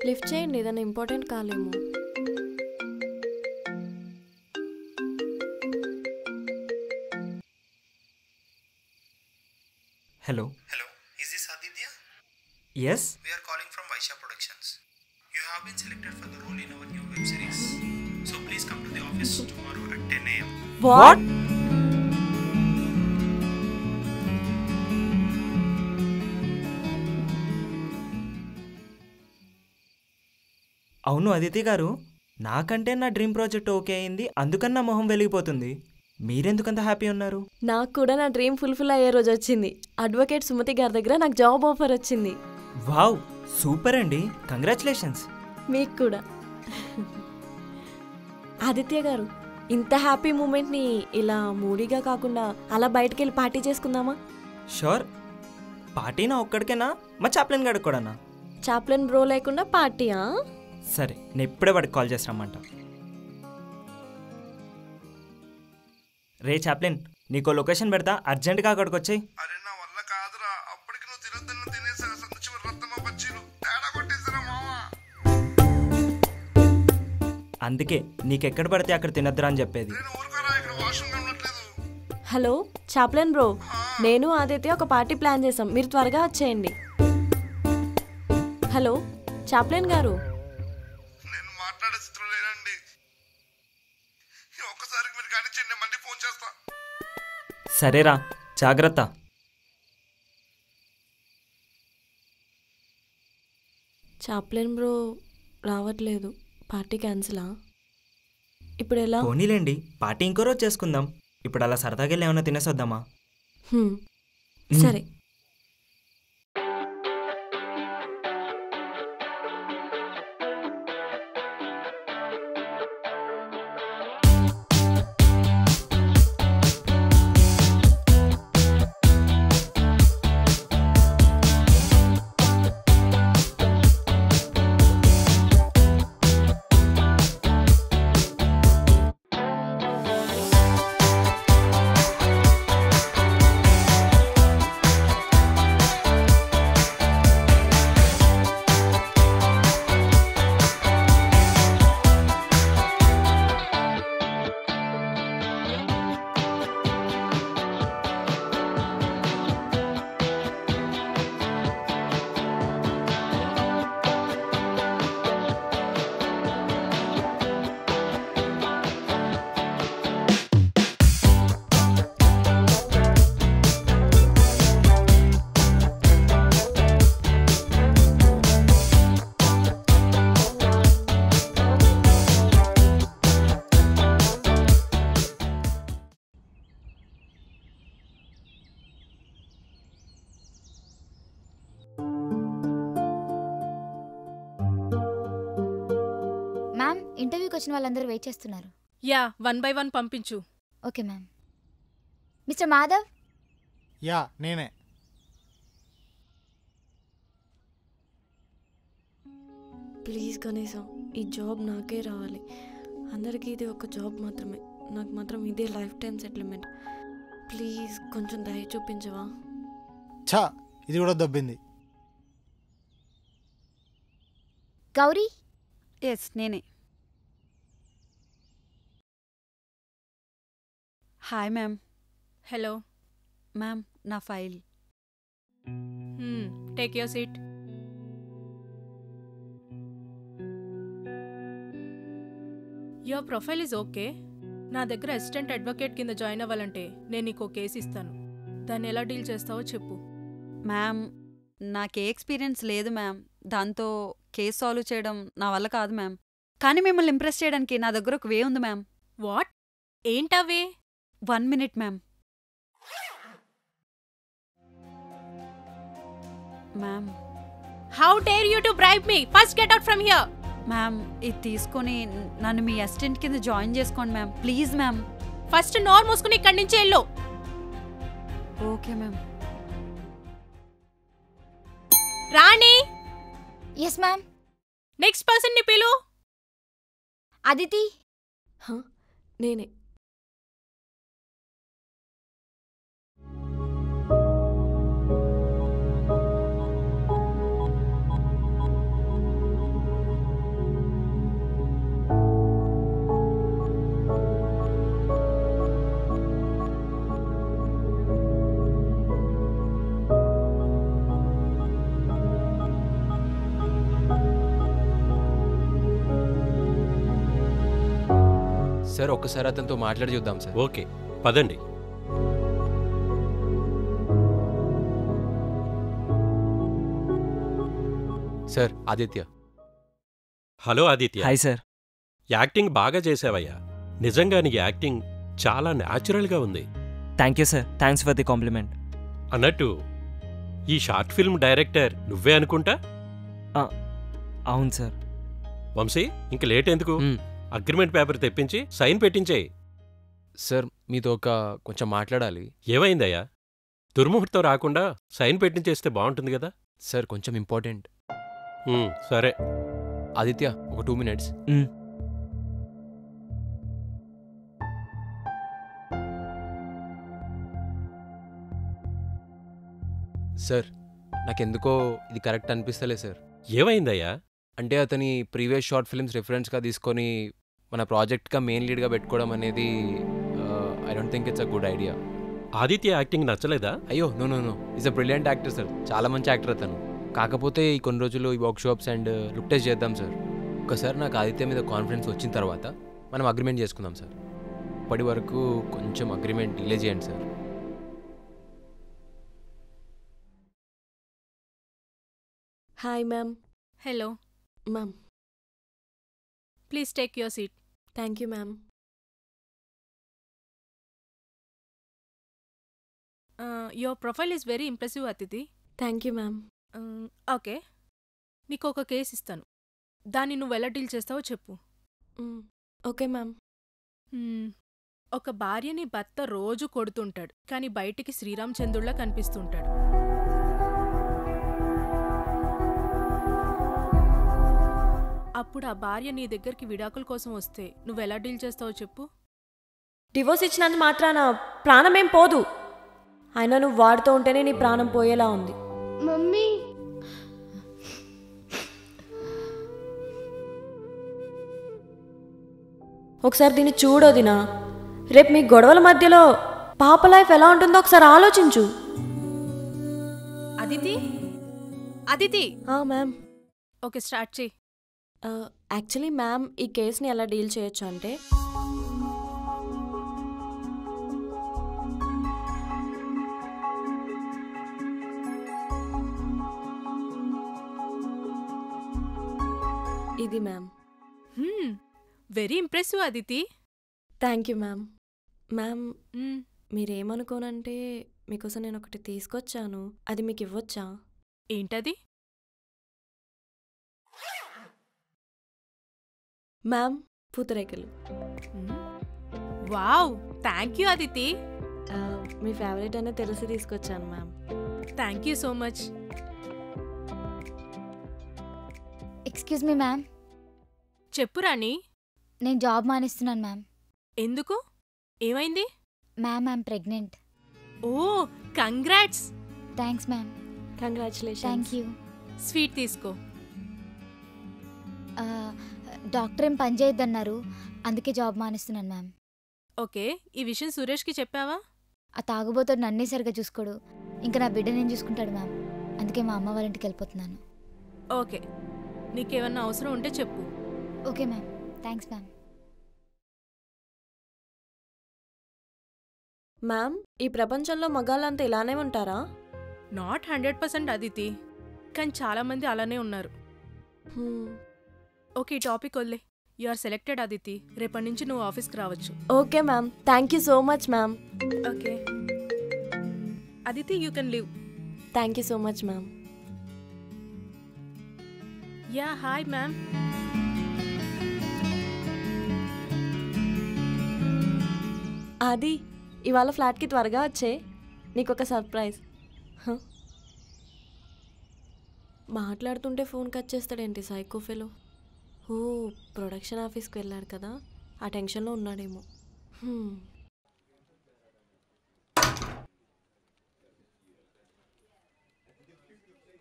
Lift చేయండి, ఏదైనా important కాలేమో. Hello. Hello, is this Aditya? Yes. We are calling from Vaishya Productions. You have been selected for the role in our new web series. So please come to the office tomorrow at 10 a.m. What? అవును అదితి గారు, నాకంటే నా dream project okay అయింది, అందుకని నా మొహం వెలిగిపోతుంది. మీరెందుకంత happy ఉన్నారు? నాకు కూడా నా డ్రీమ్ ఫుల్ఫిల్ అయ్యే రోజు వచ్చింది. అడ్వకేట్ సుమతి గారి దగ్గర నాకు జాబ్ ఆఫర్ వచ్చింది. వావ్, సూపర్ అండి, కంగ్రాచులేషన్స్. మీకు కూడా. ఆదిత్య గారు, ఇంత హ్యాపీ మూమెంట్ని ఇలా మూడీగా కాకుండా అలా బయటికి వెళ్ళి పార్టీ చేసుకుందామా? షూర్. పార్టీనా ఒక్కడికేనా, మా చాప్లెన్ గడికి కూడానా? చాప్లెన్ బ్రో లేకుండా పార్టీయా? సరే, నేను ఇప్పుడే వాడికి కాల్ చేస్తామంట. రే చాప్లెన్, నీకో లొకేషన్ పెడతా, అర్జెంట్గా అక్కడికి వచ్చాయి. అరే నా వల్ల కాదురా, అప్పటికి నువ్వు తినొద్దన్న తినేసా సంచి రత్తమ్మ బజ్జీలు తేడా కొట్టేసారా మావా. అందుకే నీకెక్కడ పడితే అక్కడ తినద్దురా అని చెప్పేది. నేను ఊరుకోరా, ఇక్కడ వాష్రూమ్ కనట్లేదు. హలో చాప్లెన్ బ్రో, నేను ఆదిత్య ఒక పార్టీ ప్లాన్ చేసాం, మీరు త్వరగా వచ్చేయండి. హలో చాప్లెన్ గారు, నేను మాట్లాడే స్థితిలో లేనండి. ఒక్కసారికి మీరు కానిచ్చేయండి, మళ్ళీ ఫోన్ చేస్తా. సరేరా, జాగ్రత్త. చాప్లెన్ బ్రో రావట్లేదు, పార్టీ క్యాన్సిలా? ఇప్పుడు ఎలా? పోనీలేండి, పార్టీ ఇంకో రోజు చేసుకుందాం. ఇప్పుడు అలా సరదాగా వెళ్ళి ఏమైనా తినేసొద్దామా? సరే. మ్యామ్, ఇంటర్వ్యూకి వచ్చిన వాళ్ళందరూ వెయిట్ చేస్తున్నారు. యా, 1 by 1 పంపించు. Okay ma'am. Mister Madhav. Yeah, నేనే. ప్లీజ్ కనీసం ఈ జాబ్ నాకే రావాలి. అందరికీ ఇది ఒక జాబ్ మాత్రమే, నాకు మాత్రం ఇదే లైఫ్ టైం సెటిల్మెంట్. ప్లీజ్ కొంచెం దయ చూపించవా? ఛా, ఇది కూడా దొబ్బింది. గౌరీ. ఎస్, నేనే. Hi ma'am. హలో మ్యామ్, నా file. Take your seat. Your profile is okay. నా దగ్గర అసిస్టెంట్ అడ్వకేట్ కింద జాయిన్ అవ్వాలంటే నేను నీకు కేసు ఇస్తాను. దాన్ని ఎలా డీల్ చేస్తావో చెప్పు. మ్యామ్, నాకే ఎక్స్పీరియన్స్ లేదు మ్యామ్. దాంతో కేసు సాల్వ్ చేయడం నా వల్ల కాదు మ్యామ్. కానీ మిమ్మల్ని ఇంప్రెస్ చేయడానికి నా దగ్గర ఒక వే ఉంది మ్యామ్. వాట్? ఏంటవే? 1 minute ma'am. Ma'am how dare you to bribe me? First get out from here. Ma'am ఇది తీసుకొని నన్ను మీ అసిస్టెంట్ కింద జాయిన్ చేసుకోండి మ్యామ్, ప్లీజ్ మ్యామ్. ఫస్ట్ నోరు మూసుకుని ఇక్కడి నుంచి వెళ్ళు. Okay ma'am. Rani, yes ma'am. Next person ని పిలు. అదితి. నేనే. సార్ ఒక్కసారి అతనితో మాట్లాడి చూద్దాం సార్. ఓకే పదండి. Sir Aditya. Hello Aditya. Hi sir. Acting బాగా చేసావయ్యా. నిజంగా నీ యాక్టింగ్ చాలా న్యాచురల్గా ఉంది. Thank you sir, thanks for the compliment. అన్నట్టు ఈ షార్ట్ ఫిల్మ్ డైరెక్టర్ నువ్వే అనుకుంటా? అవును సార్. వంశీ, ఇంక లేట్ ఎందుకు? అగ్రిమెంట్ పేపర్ తెప్పించి సైన్ పెట్టించేయి. సార్ మీతో కొంచెం మాట్లాడాలి. ఏమైందయ్యా? దుర్ముహూర్తం రాకుండా సైన్ పెట్టించేస్తే బాగుంటుంది కదా. సార్ కొంచెం ఇంపార్టెంట్. సరే ఆదిత్య, ఒక 2 minutes. సార్ నాకెందుకో ఇది కరెక్ట్ అనిపిస్తలే సార్. ఏమైందయ్యా? అంటే అతని ప్రీవియస్ షార్ట్ ఫిల్మ్స్ రిఫరెన్స్గా తీసుకొని మన ప్రాజెక్ట్గా మెయిన్ లీడ్గా పెట్టుకోవడం అనేది I don't think it's a good idea. Aditya acting నచ్చలేదా? అయ్యో no no no, is a brilliant actor sir, చాలా మంచి యాక్టర్ అతను. కాకపోతే ఈ కొన్ని రోజులు ఈ వర్క్షాప్స్ అండ్ లుక్ టెస్ట్ చేద్దాం సార్. ఒకసారి నాకు ఆదిత్య మీద కాన్ఫిడెన్స్ వచ్చిన తర్వాత మనం అగ్రిమెంట్ చేసుకుందాం సార్. ఇప్పటి వరకు కొంచెం అగ్రిమెంట్ డిలే చేయండి sir. Hi ma'am. Hello ma'am. Please take your seat. Thank you ma'am. Your profile is very impressive Aditi. Thank you ma'am. Okay, నీకు ఒక కేసు ఇస్తాను, దాన్ని నువ్వు ఎలా డీల్ చేస్తావో చెప్పు. Okay ma'am. ఒక భార్యని భర్త రోజు కొడుతుంటాడు, కానీ బయటికి శ్రీరామచంద్రుడిలా కనిపిస్తుంటాడు. అప్పుడు ఆ భార్య నీ దగ్గరికి విడాకుల కోసం వస్తే నువ్వెలా డీల్ చేస్తావో చెప్పు. డివోర్స్ ఇచ్చినంత మాత్రాన ప్రాణమేం పోదు. అయినా నువ్వు వాడుతూ ఉంటేనే నీ ప్రాణం పోయేలా ఉంది. మమ్మీ. ఒకసారి దీన్ని చూడొదినా. రేపు మీ గొడవల మధ్యలో పాప లైఫ్ ఎలా ఉంటుందో ఒకసారి ఆలోచించు. Aditi, Aditi. Ma'am. Okay, start చేయి. యాక్చువల్లీ మ్యామ్, ఈ కేసుని ఎలా డీల్ చేయొచ్చు అంటే, ఇది ma'am. Very impressive Aditi. Thank you ma'am. Ma'am, మీరేమనుకోనంటే మీకోసం నేను ఒకటి తీసుకొచ్చాను, అది మీకు ఇవ్వచ్చా? ఏంటది? మ్యామ్, పూతరేకులు. Wow, thank you Aditi. మీ ఫేవరెట్ అనే తెలిసి తీసుకొచ్చాను ma'am. Thank you so much. Excuse me ma'am. చెప్పు రాణి. నేను జాబ్ మానేస్తున్నాను మ్యామ్. ఎందుకు? ఏమైంది? Ma'am, I'm pregnant. Oh, congrats. Thanks ma'am. Congratulations. Thank you. Sweet తీసుకో. డాక్టర్ ఏం పని చేయొద్దన్నారు, అందుకే జాబ్ మానేస్తున్నాను మ్యామ్. ఓకే, ఈ విషయం సురేష్కి చెప్పావా? ఆ తాగుబోతాడు నన్నే సరిగా చూసుకోడు, ఇంకా నా బిడ్డ నేను చూసుకుంటాడు మ్యామ్. అందుకే మా అమ్మ వాళ్ళ ఇంటికి వెళ్ళిపోతున్నాను. ఓకే, నీకేమన్నా అవసరం ఉంటే చెప్పు. Okay ma'am, thanks ma'am. Ma'am, ఈ ప్రపంచంలో మగాళ్ళంతా ఇలానే ఉంటారా? నాట్ 100% అదితి, కానీ చాలామంది అలానే ఉన్నారు. ఓకే, ఈ టాపిక్ వదిలే. You are selected Aditi. రేపటి నుంచి నువ్వు ఆఫీస్కి రావచ్చు. Okay ma'am, thank you so much ma'am. Okay Aditi, you can leave. Thank you so much ma'am. Yeah hi ma'am. అది ఇవాళ ఫ్లాట్కి త్వరగా వచ్చే, నీకు ఒక సర్ప్రైజ్. మాట్లాడుతుంటే ఫోన్ కట్ చేస్తాడేంటి సైకో ఫెలో. ఓ ప్రొడక్షన్ ఆఫీస్కి వెళ్ళాడు కదా, ఆ టెన్షన్లో ఉన్నాడేమో.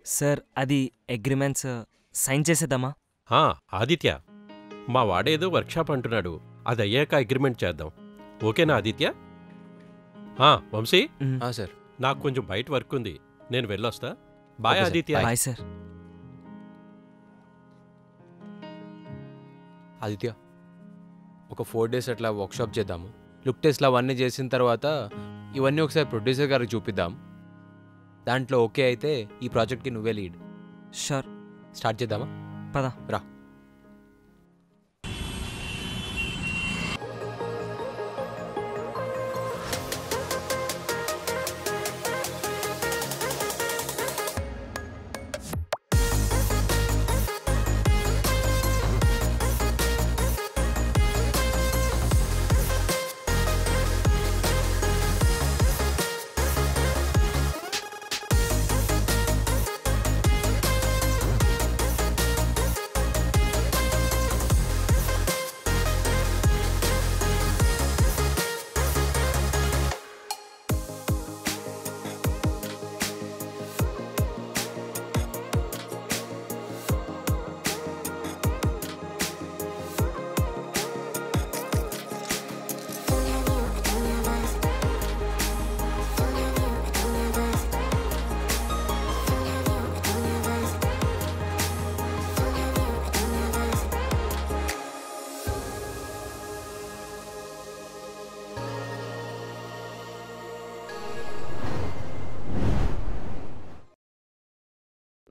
సార్ అది అగ్రిమెంట్స్ సైన్ చేసేద్దామా? ఆదిత్య, మా వాడేదో వర్క్షాప్ అంటున్నాడు, అది అయ్యాక అగ్రిమెంట్ చేద్దాం. ఓకేనా ఆదిత్య? వంశీ, సార్ నాకు కొంచెం బయట వర్క్ ఉంది, నేను వెళ్ళొస్తా. Bye Aditya. Bye sir. Aditya, ఒక 4 days అట్లా వర్క్షాప్ చేద్దాము. లుక్ టెస్ట్లు అవన్నీ చేసిన తర్వాత ఇవన్నీ ఒకసారి ప్రొడ్యూసర్ గారికి చూపిద్దాం. దాంట్లో ఓకే అయితే ఈ ప్రాజెక్ట్కి నువ్వే లీడ్. షూర్. స్టార్ట్ చేద్దామా? పద రా.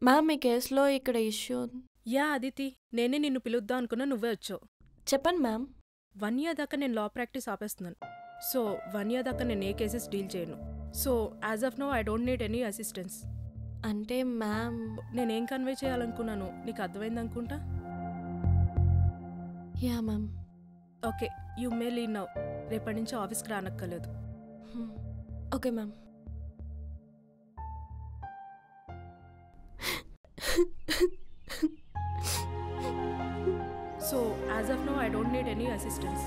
మ్యామ్ మీ కేసులో ఇక్కడ ఇష్యూ. యా అదితి, నేనే నిన్ను పిలుద్దాం అనుకున్నా, నువ్వే వచ్చావు. చెప్పండి మ్యామ్. 1 year దాకా నేను లా ప్రాక్టీస్ ఆపేస్తున్నాను. సో 1 year దాకా నేను ఏ కేసెస్ డీల్ చేయను. So as of now I don't need any assistance. అంటే మ్యామ్ నేనేం కన్వే చేయాలనుకున్నాను నీకు అర్థమైంది అనుకుంటా. Yeah ma'am. Okay, you may leave now. రేపటి నుంచి ఆఫీస్కి రానక్కర్లేదు. Okay ma'am. So as of now I don't need any assistance.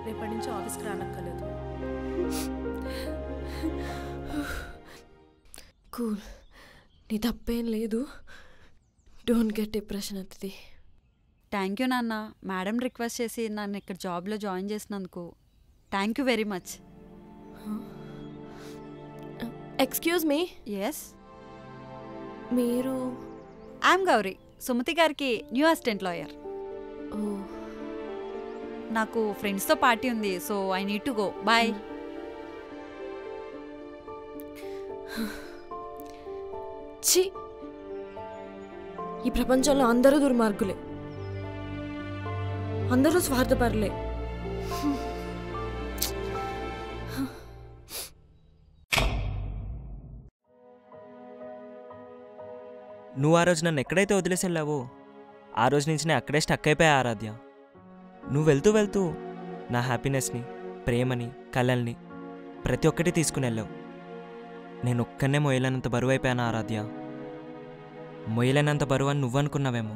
రేపటి నుంచి ఆఫీస్కి రానక్కర్లేదు. కూల్, నీ తప్పేం లేదు. Don't get depression Aditi. Thank you నాన్న, మేడం రిక్వెస్ట్ చేసి నన్ను ఇక్కడ జాబ్లో జాయిన్ చేసినందుకు thank you very much. Excuse me. Yes, మీరు? ఐఎమ్ గౌరీ, సుమతి గారికి న్యూ అసిస్టెంట్ లాయర్. ఓ, నాకు ఫ్రెండ్స్తో పార్టీ ఉంది, so I need to go. Bye. ఛీ, ఈ ప్రపంచంలో అందరూ దుర్మార్గులే, అందరూ స్వార్థపరులే. నువ్వు ఆ రోజు నన్ను ఎక్కడైతే వదిలేసి వెళ్ళావో ఆ రోజు నుంచి నేను అక్కడే స్టక్ అయిపోయా ఆరాధ్య. నువ్వు వెళ్తూ వెళ్తూ నా హ్యాపీనెస్ని, ప్రేమని, కళల్ని ప్రతి ఒక్కటి తీసుకుని వెళ్ళావు. నేను ఒక్కనే మొయ్యలేనంత బరువు అయిపోయాను ఆరాధ్య. మొయ్యలేనంత బరువు అని నువ్వనుకున్నావేమో,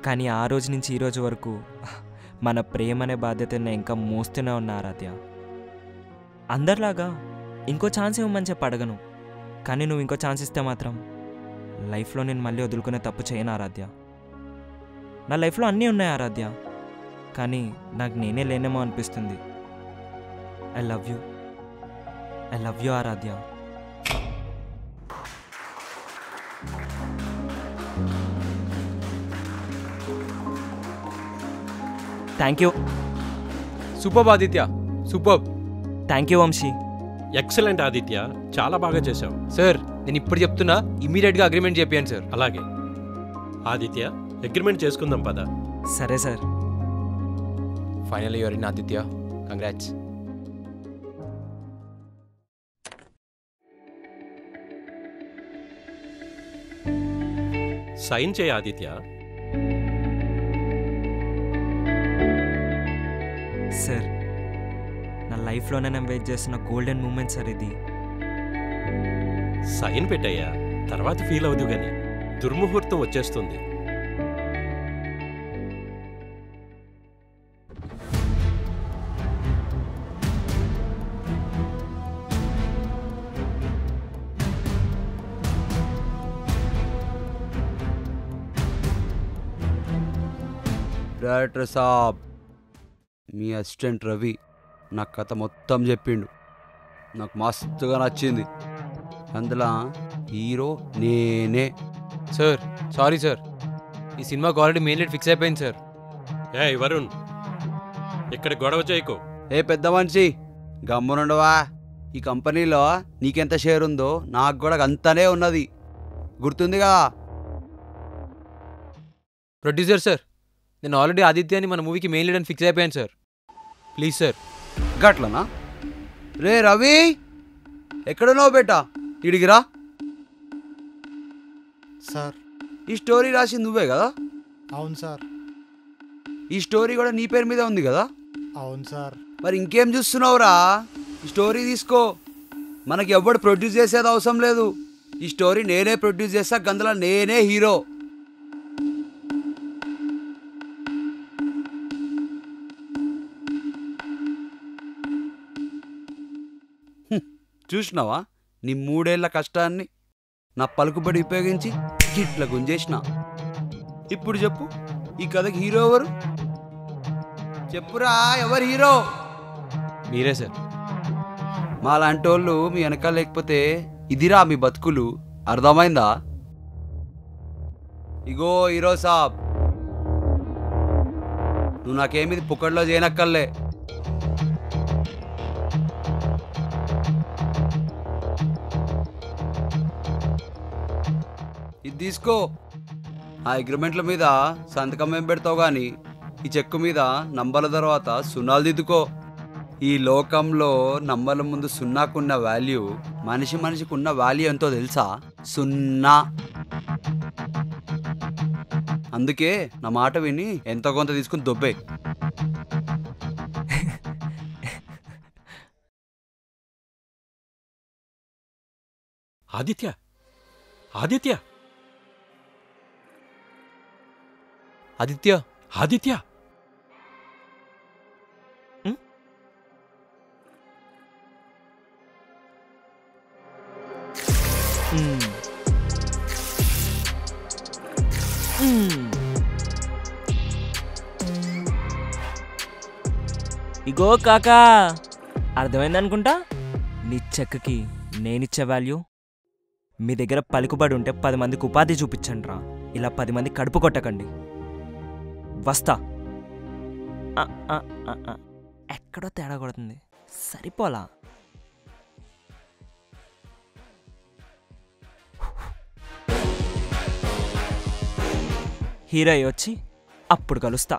కానీ ఆ రోజు నుంచి ఈ రోజు వరకు మన ప్రేమ అనే బాధ్యతని ఇంకా మోస్తూనే ఉన్నా ఆరాధ్య. అందరిలాగా ఇంకో ఛాన్స్ ఇవ్వమని చెప్పి అడగను, కానీ నువ్వు ఇంకో ఛాన్స్ ఇస్తే మాత్రం లైఫ్లో నేను మళ్ళీ వదులుకునే తప్పు చేయను ఆరాధ్య. నా లైఫ్లో అన్నీ ఉన్నాయి ఆరాధ్య, కానీ నాకు నేనే లేనేమో అనిపిస్తుంది. I love you, I love you Aradhya. Thank you. Super Aditya, super. Thank you Vamsi. Excellent Aditya, చాలా బాగా చేశావు. సార్ నేను ఇప్పుడు చెప్తున్నా, ఇమీడియట్గా అగ్రిమెంట్ చేపియండి సార్. అలాగే ఆదిత్య, అగ్రిమెంట్ చేసుకుందాం పద. సరే sir. Final you're in Aditya, congrats. Sign చేయి ఆదిత్య. సార్, నా లైఫ్లోనే నేను వెయిట్ చేస్తున్న గోల్డెన్ మూమెంట్ సార్ ఇది. సైన్ పెట్టయ్యా, తర్వాత ఫీల్ అవదు గాని. దుర్ముహూర్తం వచ్చేస్తుంది. డైరెక్టర్ సాబ్, మీ అసిస్టెంట్ రవి నా కథ మొత్తం చెప్పిండు. నాకు మస్తుగా నచ్చింది. అందులో హీరో నేనే. సార్ సారీ సార్, ఈ సినిమాకి ఆల్రెడీ మెయిన్ లీడ్ ఫిక్స్ అయిపోయింది సార్. ఏ వరుణ్, ఇక్కడ గొడవ చేయకు. ఏ పెద్ద మనిషి, గమ్మునుండవా. ఈ కంపెనీలో నీకెంత షేర్ ఉందో నాకు కూడా అంతనే ఉన్నది, గుర్తుందిగా. ప్రొడ్యూసర్ సార్, నేను ఆల్రెడీ ఆదిత్యాన్ని మన మూవీకి మెయిన్ లీడ్ అని ఫిక్స్ అయిపోయాను సార్. Please sir. గట్లనా? రే రవి, ఎక్కడున్నావు బేటా? ఇడిగిరా. సార్. ఈ స్టోరీ రాసింది నువ్వే కదా? అవును సార్. ఈ స్టోరీ కూడా నీ పేరు మీద ఉంది కదా? అవును సార్. మరి ఇంకేం చూస్తున్నావురా? ఈ స్టోరీ తీసుకో. మనకి ఎవ్వడు ప్రొడ్యూస్ చేసేది అవసరం లేదు. ఈ స్టోరీ నేనే ప్రొడ్యూస్ చేస్తా, గందలో నేనే హీరో. చూసినావా నీ 3 ఏళ్ల కష్టాన్ని నా పలుకుబడి ఉపయోగించి ఇట్లా గుంజేసిన. ఇప్పుడు చెప్పు, ఈ కథకి హీరో ఎవరు? చెప్పురా, ఎవరు హీరో? మీరే సార్. మా లాంటి వాళ్ళు మీ వెనకాల లేకపోతే ఇదిరా మీ బతుకులు, అర్థమైందా? ఇగో హీరో సాబ్, నువ్వు నాకేమిది పుక్కడ్లో చేయనక్కర్లే. ఇది తీసుకో. ఆ అగ్రిమెంట్ల మీద సంతకం ఏం పెడతావు కానీ ఈ చెక్కు మీద నంబర్ల తర్వాత సున్నాలు దిద్దుకో. ఈ లోకంలో నంబర్ల ముందు సున్నాకున్న వాల్యూ మనిషికి ఉన్న వాల్యూ ఎంతో తెలుసా? 0. అందుకే నా మాట విని ఎంతో కొంత తీసుకుని దొబ్బే. ఆదిత్య, ఆదిత్య, ఆదిత్య, ఆదిత్య. ఇగో కాకా, అర్థమైందనుకుంటా నీ చెక్కకి నేనిచ్చే వాల్యూ. మీ దగ్గర పలుకుబడి ఉంటే 10 మందికి ఉపాధి చూపించండి రా. ఇలా 10 మంది కడుపు కొట్టకండి. వస్తా. ఎక్కడో తేడా కొడుతుంది, సరిపోలా. హీరో వచ్చి అప్పుడు కలుస్తా.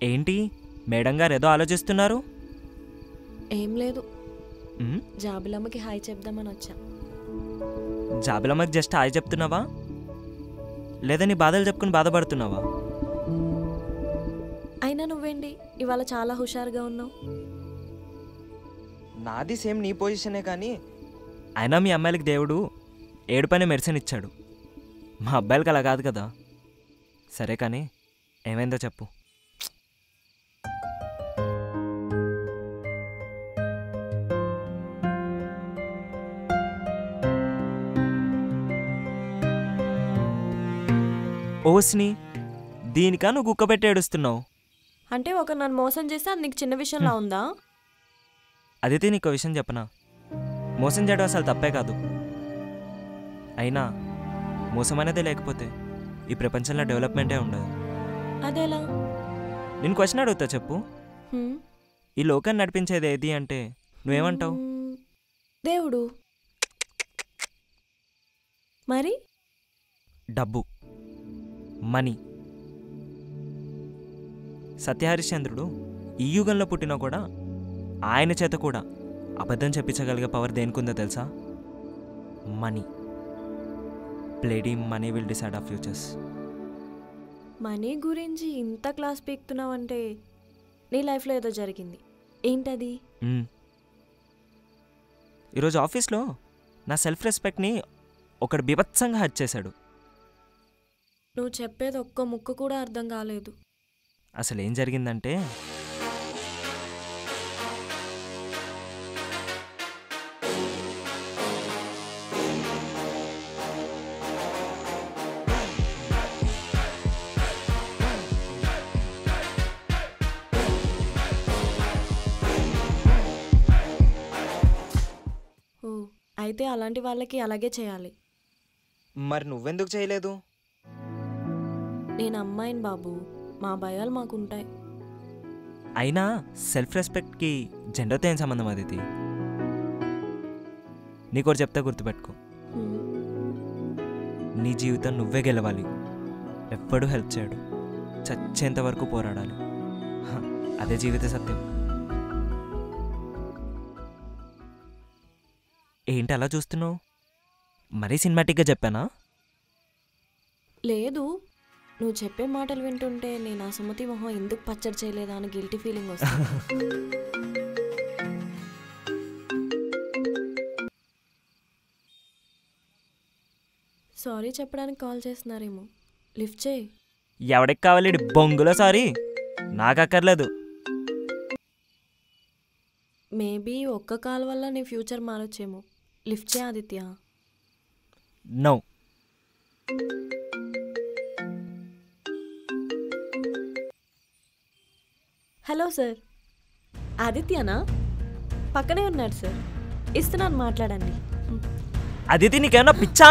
ఏంటి మేడం గారు ఏదో ఆలోచిస్తున్నారు? ఏం లేదు, జాబిలమ్మకి హాయ్ చెప్దామని వచ్చా. జాబిలమ్మకి జస్ట్ హాయ్ చెప్తున్నావా, లేదా నీ బాధలు చెప్పుకుని బాధపడుతున్నావా? అయినా నువ్వేంటి ఇవాళ చాలా హుషారుగా ఉన్నావు? నాది సేమ్ నీ పొజిషనే, కానీ అయినా మీ అమ్మాయిలకి దేవుడు ఏడుపైన మెడిసిన్ ఇచ్చాడు. మా అబ్బాయిలకి అలా కాదు కదా. సరే కానీ ఏమైందో చెప్పు. ఓస్ని దీనికా నువ్వు గుక్క పెట్టి ఏడుస్తున్నావు? అంటే ఒక నన్ను మోసం చేస్తే అది నీకు చిన్న విషయంలా ఉందా? అదితే నీకు విషయం చెప్పనా, మోసం చేయడం అసలు తప్పే కాదు. అయినా మోసం అనేదే లేకపోతే ఈ ప్రపంచంలో డెవలప్మెంటే ఉండదు. అదేలా? నేను క్వశ్చన్ అడుగుతా, చెప్పు. ఈ లోకాన్ని నడిపించేది ఏది అంటే నువ్వేమంటావు? దేవుడు. మరి డబ్బు, మనీ. సత్యహరిశ్చంద్రుడు ఈ యుగంలో పుట్టినా కూడా ఆయన చేత కూడా అబద్ధం చెప్పించగలిగే పవర్ దేనికుందో తెలుసా? Money. Bloody money will decide our futures. Money గురించి ఇంత క్లాస్ పీక్తున్నావంటే నీ లైఫ్లో ఏదో జరిగింది. ఏంటది? ఈరోజు ఆఫీస్లో నా సెల్ఫ్ రెస్పెక్ట్ని ఒకడు బీభత్సంగా హత్య చేశాడు. నువ్వు చెప్పేది ఒక్క ముక్క కూడా అర్థం కాలేదు. అసలు ఏం జరిగిందంటే, ఓ, అయితే అలాంటి వాళ్ళకి అలాగే చేయాలి. మరి నువ్వెందుకు చేయలేదు? నేను అమ్మాయిని బాబు, మా భయాలు మాకుంటాయి. అయినా సెల్ఫ్ రెస్పెక్ట్కి జెండర్తో ఏం సంబంధం అదితి? నీకోటి చెప్తే గుర్తుపెట్టుకో, నీ జీవితం నువ్వే గెలవాలి. ఎవ్వడూ హెల్ప్ చేయడు. చచ్చేంత వరకు పోరాడాలి. అదే జీవిత సత్యం. ఏంటి అలా చూస్తున్నావు? మరీ సినిమాటిక్గా చెప్పానా? లేదు, నువ్వు చెప్పే మాటలు వింటుంటే నేను ఆ సుమతి మొహం ఎందుకు పచ్చడి చేయలేదా అని గిల్టీ ఫీలింగ్ వస్తుంది. సారీ చెప్పడానికి కాల్ చేస్తున్నారేమో, లిఫ్ట్ చేయి. ఎవడికి కావాలి బొంగులో? సారీ నాకు అక్కర్లేదు. మేబీ ఒక్క కాల్ వల్ల నీ ఫ్యూచర్ మారొచ్చేమో. లిఫ్ట్ చేయి ఆదిత్య. నో. హలో సార్, ఆదిత్యనా? పక్కనే ఉన్నాడు సార్, ఇస్తున్నాను మాట్లాడండి. అదితి నీకేమన్నా పిచ్చా?